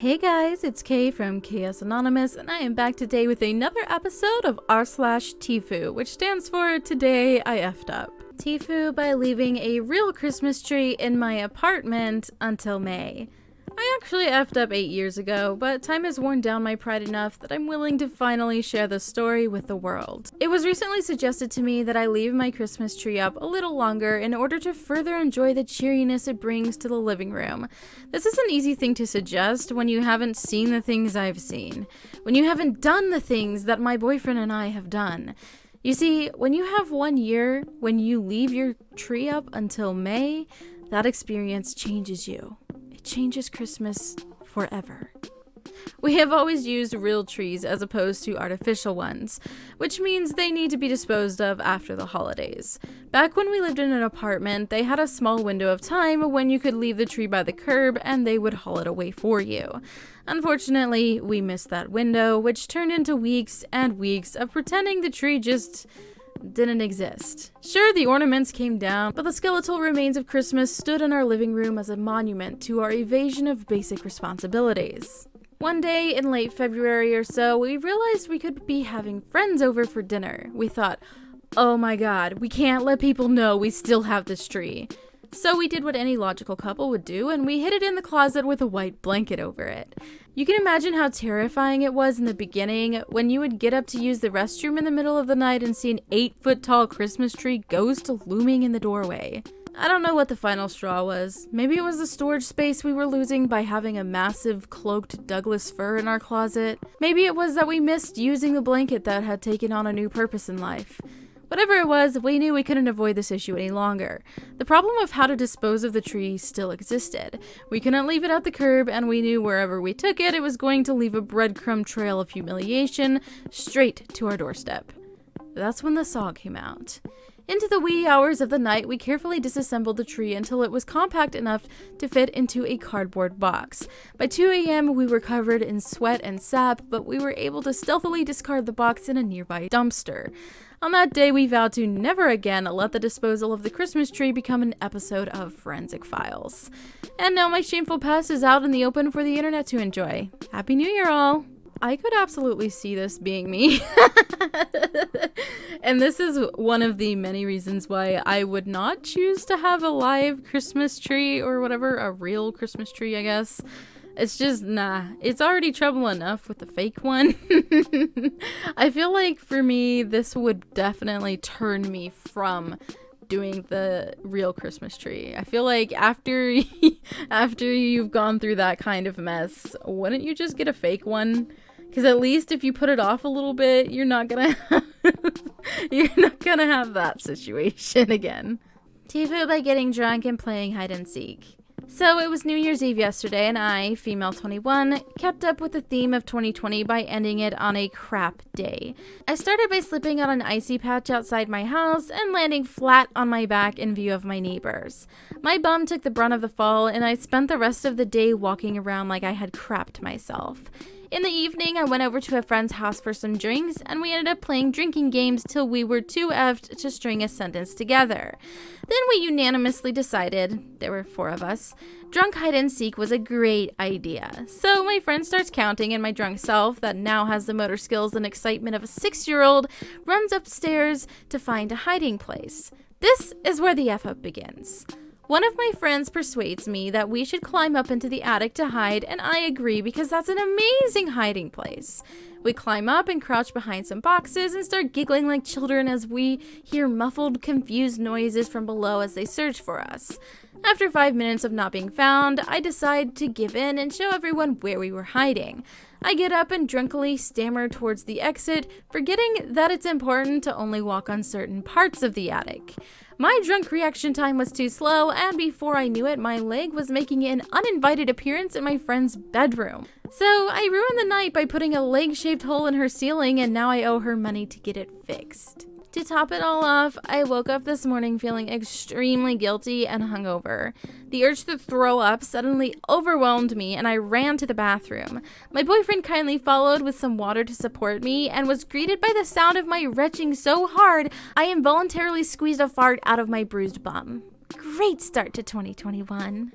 Hey guys, it's Kay from Chaos Anonymous, and I am back today with another episode of r/TIFU, which stands for Today I Effed Up. TIFU by leaving a real Christmas tree in my apartment until May. I actually effed up 8 years ago, but time has worn down my pride enough that I'm willing to finally share the story with the world. It was recently suggested to me that I leave my Christmas tree up a little longer in order to further enjoy the cheeriness it brings to the living room. This is an easy thing to suggest when you haven't seen the things I've seen, when you haven't done the things that my boyfriend and I have done. You see, when you have 1 year, when you leave your tree up until May, that experience changes you. It changes Christmas forever. We have always used real trees as opposed to artificial ones, which means they need to be disposed of after the holidays. Back when we lived in an apartment, they had a small window of time when you could leave the tree by the curb and they would haul it away for you. Unfortunately, we missed that window, which turned into weeks and weeks of pretending the tree just didn't exist. Sure, the ornaments came down, but the skeletal remains of Christmas stood in our living room as a monument to our evasion of basic responsibilities. One day in late February or so, we realized we could be having friends over for dinner. We thought, oh my god, we can't let people know we still have this tree. So we did what any logical couple would do, and we hid it in the closet with a white blanket over it. You can imagine how terrifying it was in the beginning when you would get up to use the restroom in the middle of the night and see an 8-foot-tall Christmas tree ghost looming in the doorway. I don't know what the final straw was. Maybe it was the storage space we were losing by having a massive cloaked Douglas fir in our closet. Maybe it was that we missed using the blanket that had taken on a new purpose in life. Whatever it was, we knew we couldn't avoid this issue any longer. The problem of how to dispose of the tree still existed. We couldn't leave it at the curb, and we knew wherever we took it, it was going to leave a breadcrumb trail of humiliation straight to our doorstep. That's when the saw came out. Into the wee hours of the night, we carefully disassembled the tree until it was compact enough to fit into a cardboard box. By 2 a.m., we were covered in sweat and sap, but we were able to stealthily discard the box in a nearby dumpster. On that day, we vowed to never again let the disposal of the Christmas tree become an episode of Forensic Files. And now my shameful past is out in the open for the internet to enjoy. Happy New Year, all! I could absolutely see this being me. And this is one of the many reasons why I would not choose to have a live Christmas tree or whatever, a real Christmas tree, I guess. It's just, nah. It's already trouble enough with the fake one. I feel like for me, this would definitely turn me from doing the real Christmas tree. I feel like after you've gone through that kind of mess, wouldn't you just get a fake one? Because at least if you put it off a little bit, you're not gonna have that situation again. TIFU by getting drunk and playing hide and seek. So it was New Year's Eve yesterday, and I, female 21, kept up with the theme of 2020 by ending it on a crap day. I started by slipping on an icy patch outside my house and landing flat on my back in view of my neighbors. My bum took the brunt of the fall, and I spent the rest of the day walking around like I had crapped myself. In the evening, I went over to a friend's house for some drinks, and we ended up playing drinking games till we were too effed to string a sentence together. Then we unanimously decided, there were 4 of us, drunk hide and seek was a great idea. So my friend starts counting, and my drunk self, that now has the motor skills and excitement of a 6-year-old, runs upstairs to find a hiding place. This is where the F-up begins. One of my friends persuades me that we should climb up into the attic to hide, and I agree because that's an amazing hiding place. We climb up and crouch behind some boxes and start giggling like children as we hear muffled, confused noises from below as they search for us. After 5 minutes of not being found, I decide to give in and show everyone where we were hiding. I get up and drunkenly stammer towards the exit, forgetting that it's important to only walk on certain parts of the attic. My drunk reaction time was too slow, and before I knew it, my leg was making an uninvited appearance in my friend's bedroom. So I ruined the night by putting a leg-shaped hole in her ceiling, and now I owe her money to get it fixed. To top it all off, I woke up this morning feeling extremely guilty and hungover. The urge to throw up suddenly overwhelmed me, and I ran to the bathroom. My boyfriend kindly followed with some water to support me and was greeted by the sound of my retching so hard I involuntarily squeezed a fart out of my bruised bum. Great start to 2021.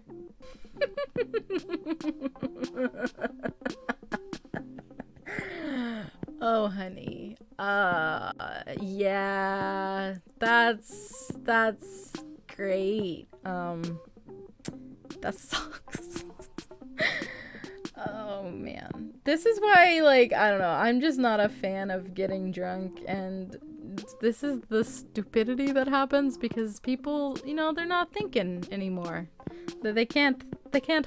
Oh, honey. Yeah, that's great. That sucks. Oh man. This is why, like, I don't know, I'm just not a fan of getting drunk, and this is the stupidity that happens because people, you know, they're not thinking anymore. They can't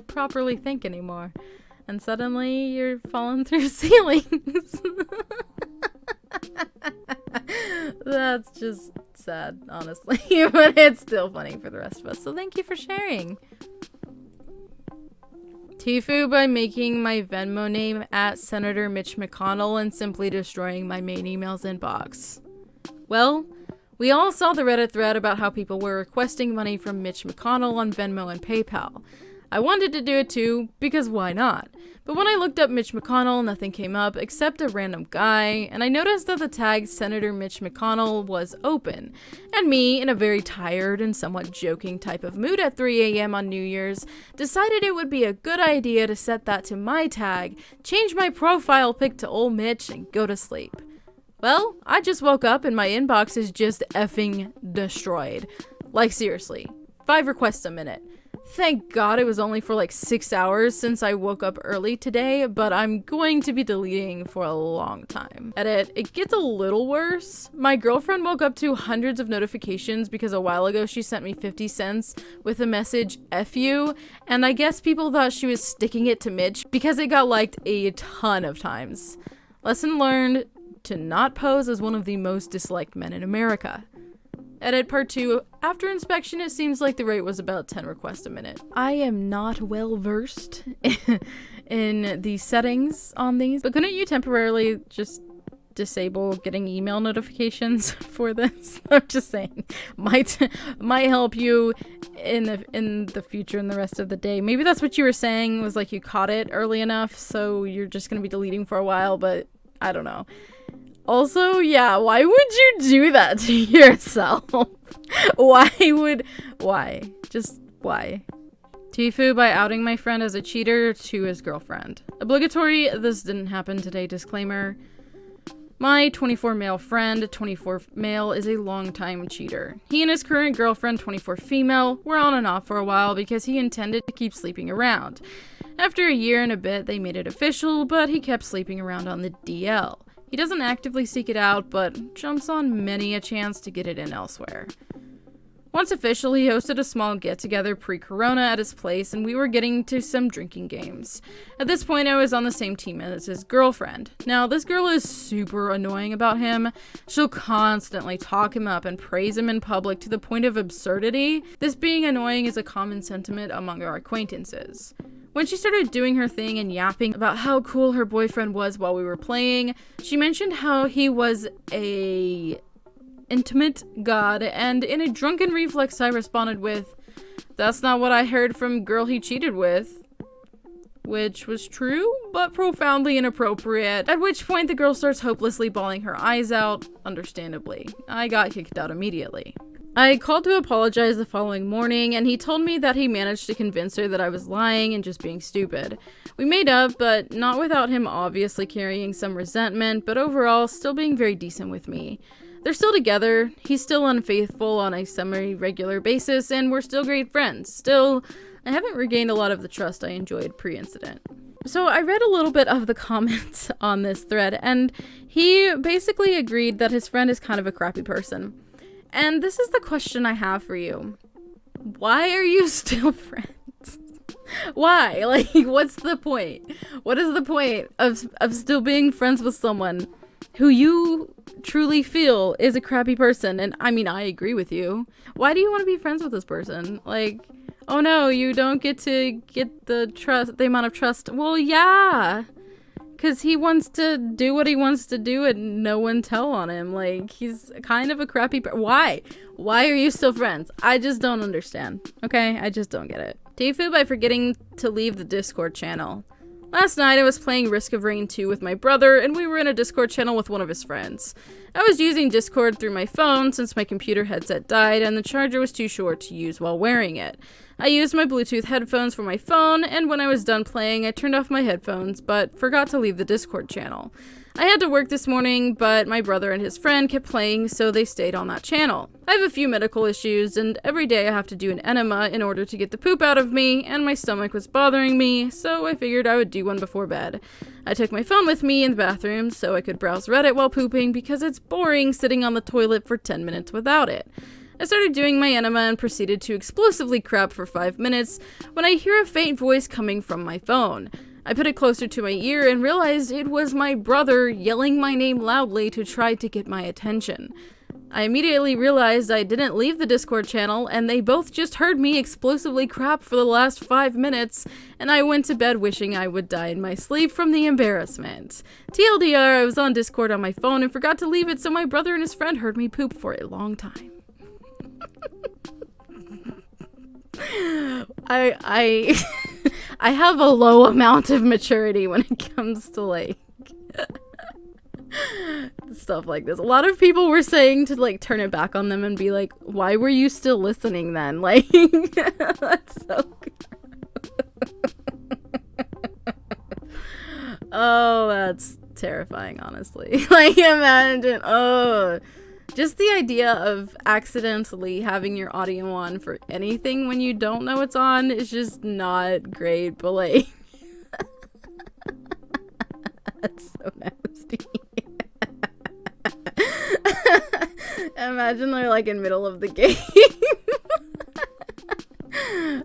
properly think anymore. And suddenly you're falling through ceilings. That's just sad, honestly, but it's still funny for the rest of us. So thank you for sharing. TIFU by making my Venmo name at Senator Mitch McConnell and simply destroying my main emails inbox. Well, we all saw the Reddit thread about how people were requesting money from Mitch McConnell on Venmo and PayPal. I wanted to do it too, because why not? But when I looked up Mitch McConnell, nothing came up except a random guy, and I noticed that the tag Senator Mitch McConnell was open. And me, in a very tired and somewhat joking type of mood at 3 a.m. on New Year's, decided it would be a good idea to set that to my tag, change my profile pic to Ol' Mitch, and go to sleep. Well, I just woke up and my inbox is just effing destroyed. Like seriously, 5 requests a minute. Thank God it was only for like 6 hours since I woke up early today, but I'm going to be deleting for a long time. Edit, it gets a little worse. My girlfriend woke up to hundreds of notifications because a while ago she sent me 50 cents with the message F you, and I guess people thought she was sticking it to Mitch because it got liked a ton of times. Lesson learned, to not pose as one of the most disliked men in America. Edit part 2. After inspection, it seems like the rate was about 10 requests a minute. I am not well versed in the settings on these, but couldn't you temporarily just disable getting email notifications for this? I'm just saying, might help you in the future and the rest of the day. Maybe that's what you were saying, was like you caught it early enough, so you're just gonna be deleting for a while, but I don't know. Also, yeah, why would you do that to yourself? Why? Just why? TIFU by outing my friend as a cheater to his girlfriend. Obligatory, this didn't happen today disclaimer. My 24 male friend, 24 male, is a longtime cheater. He and his current girlfriend, 24 female, were on and off for a while because he intended to keep sleeping around. After a year and a bit, they made it official, but he kept sleeping around on the DL. He doesn't actively seek it out, but jumps on many a chance to get it in elsewhere. Once official, he hosted a small get-together pre-corona at his place, and we were getting to some drinking games. At this point, I was on the same team as his girlfriend. Now, this girl is super annoying about him. She'll constantly talk him up and praise him in public to the point of absurdity. This being annoying is a common sentiment among our acquaintances. When she started doing her thing and yapping about how cool her boyfriend was while we were playing, she mentioned how he was a intimate god, and in a drunken reflex I responded with, "That's not what I heard from girl he cheated with." Which was true, but profoundly inappropriate, at which point the girl starts hopelessly bawling her eyes out, understandably. I got kicked out immediately. I called to apologize the following morning, and he told me that he managed to convince her that I was lying and just being stupid. We made up, but not without him obviously carrying some resentment, but overall still being very decent with me. They're still together, he's still unfaithful on a semi-regular basis, and we're still great friends. Still, I haven't regained a lot of the trust I enjoyed pre-incident. So I read a little bit of the comments on this thread, and he basically agreed that his friend is kind of a crappy person. And this is the question I have for you. Why are you still friends? Why? Like, what's the point? What is the point of still being friends with someone who you truly feel is a crappy person? And I mean, I agree with you. Why do you want to be friends with this person? Like, oh no, you don't get to get the amount of trust. Well, yeah. Because he wants to do what he wants to do and no one tell on him. Like, he's kind of a crappy Why? Why are you still friends? I just don't understand. Okay? I just don't get it. TIFU by forgetting to leave the Discord channel. Last night I was playing Risk of Rain 2 with my brother, and we were in a Discord channel with one of his friends. I was using Discord through my phone since my computer headset died and the charger was too short to use while wearing it. I used my Bluetooth headphones for my phone, and when I was done playing, I turned off my headphones, but forgot to leave the Discord channel. I had to work this morning, but my brother and his friend kept playing, so they stayed on that channel. I have a few medical issues, and every day I have to do an enema in order to get the poop out of me, and my stomach was bothering me, so I figured I would do one before bed. I took my phone with me in the bathroom so I could browse Reddit while pooping because it's boring sitting on the toilet for 10 minutes without it. I started doing my enema and proceeded to explosively crap for 5 minutes when I hear a faint voice coming from my phone. I put it closer to my ear and realized it was my brother yelling my name loudly to try to get my attention. I immediately realized I didn't leave the Discord channel and they both just heard me explosively crap for the last 5 minutes, and I went to bed wishing I would die in my sleep from the embarrassment. TLDR, I was on Discord on my phone and forgot to leave it, so my brother and his friend heard me poop for a long time. I have a low amount of maturity when it comes to like stuff like this. A lot of people were saying to like turn it back on them and be like, why were you still listening then? Like that's so good. Oh, that's terrifying, honestly. Like imagine, just the idea of accidentally having your audio on for anything when you don't know it's on is just not great, but like that's so nasty. Imagine they're like in middle of the game.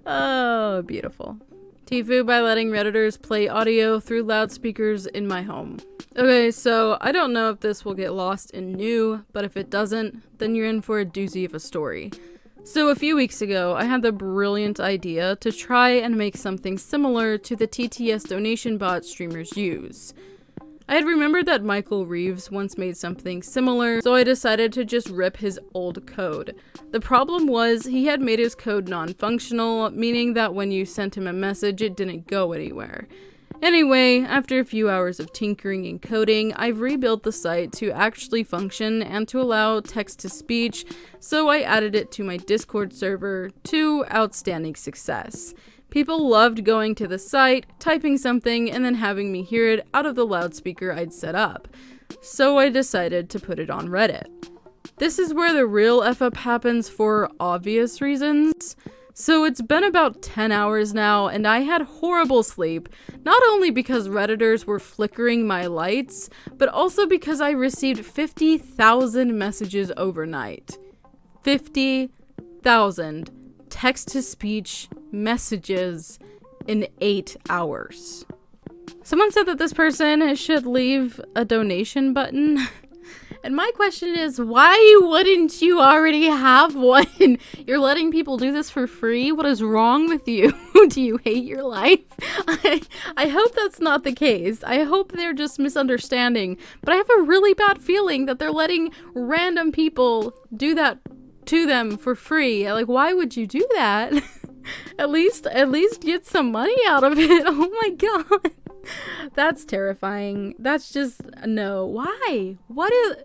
Oh, beautiful. TIFU by letting Redditors play audio through loudspeakers in my home. Okay, so I don't know if this will get lost in new, but if it doesn't, then you're in for a doozy of a story. So a few weeks ago, I had the brilliant idea to try and make something similar to the TTS donation bot streamers use. I had remembered that Michael Reeves once made something similar, so I decided to just rip his old code. The problem was he had made his code non-functional, meaning that when you sent him a message, it didn't go anywhere. Anyway, after a few hours of tinkering and coding, I've rebuilt the site to actually function and to allow text-to-speech, so I added it to my Discord server to outstanding success. People loved going to the site, typing something, and then having me hear it out of the loudspeaker I'd set up. So I decided to put it on Reddit. This is where the real F-up happens for obvious reasons. So it's been about 10 hours now, and I had horrible sleep, not only because Redditors were flickering my lights, but also because I received 50,000 messages overnight. 50,000 text-to-speech messages in 8 hours. Someone said that this person should leave a donation button. And my question is, why wouldn't you already have one? You're letting people do this for free? What is wrong with you? Do you hate your life? I hope that's not the case. I hope they're just misunderstanding. But I have a really bad feeling that they're letting random people do that to them for free. Like, why would you do that? At least get some money out of it. Oh my god. That's terrifying. That's just no. Why? What is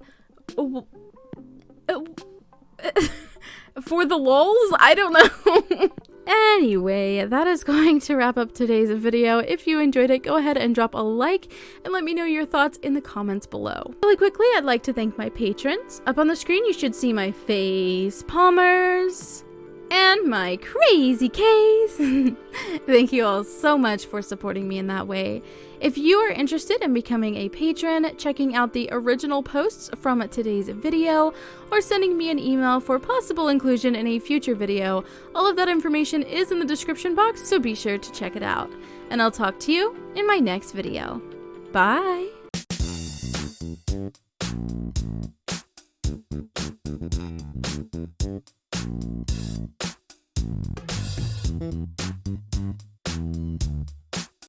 for the lulz? I don't know. Anyway, that is going to wrap up today's video. If you enjoyed it, go ahead and drop a like and let me know your thoughts in the comments below. Really quickly, I'd like to thank my patrons. Up on the screen, you should see my face palmers and my crazy case. Thank you all so much for supporting me in that way. If you are interested in becoming a patron, checking out the original posts from today's video, or sending me an email for possible inclusion in a future video, all of that information is in the description box, so be sure to check it out. And I'll talk to you in my next video. Bye!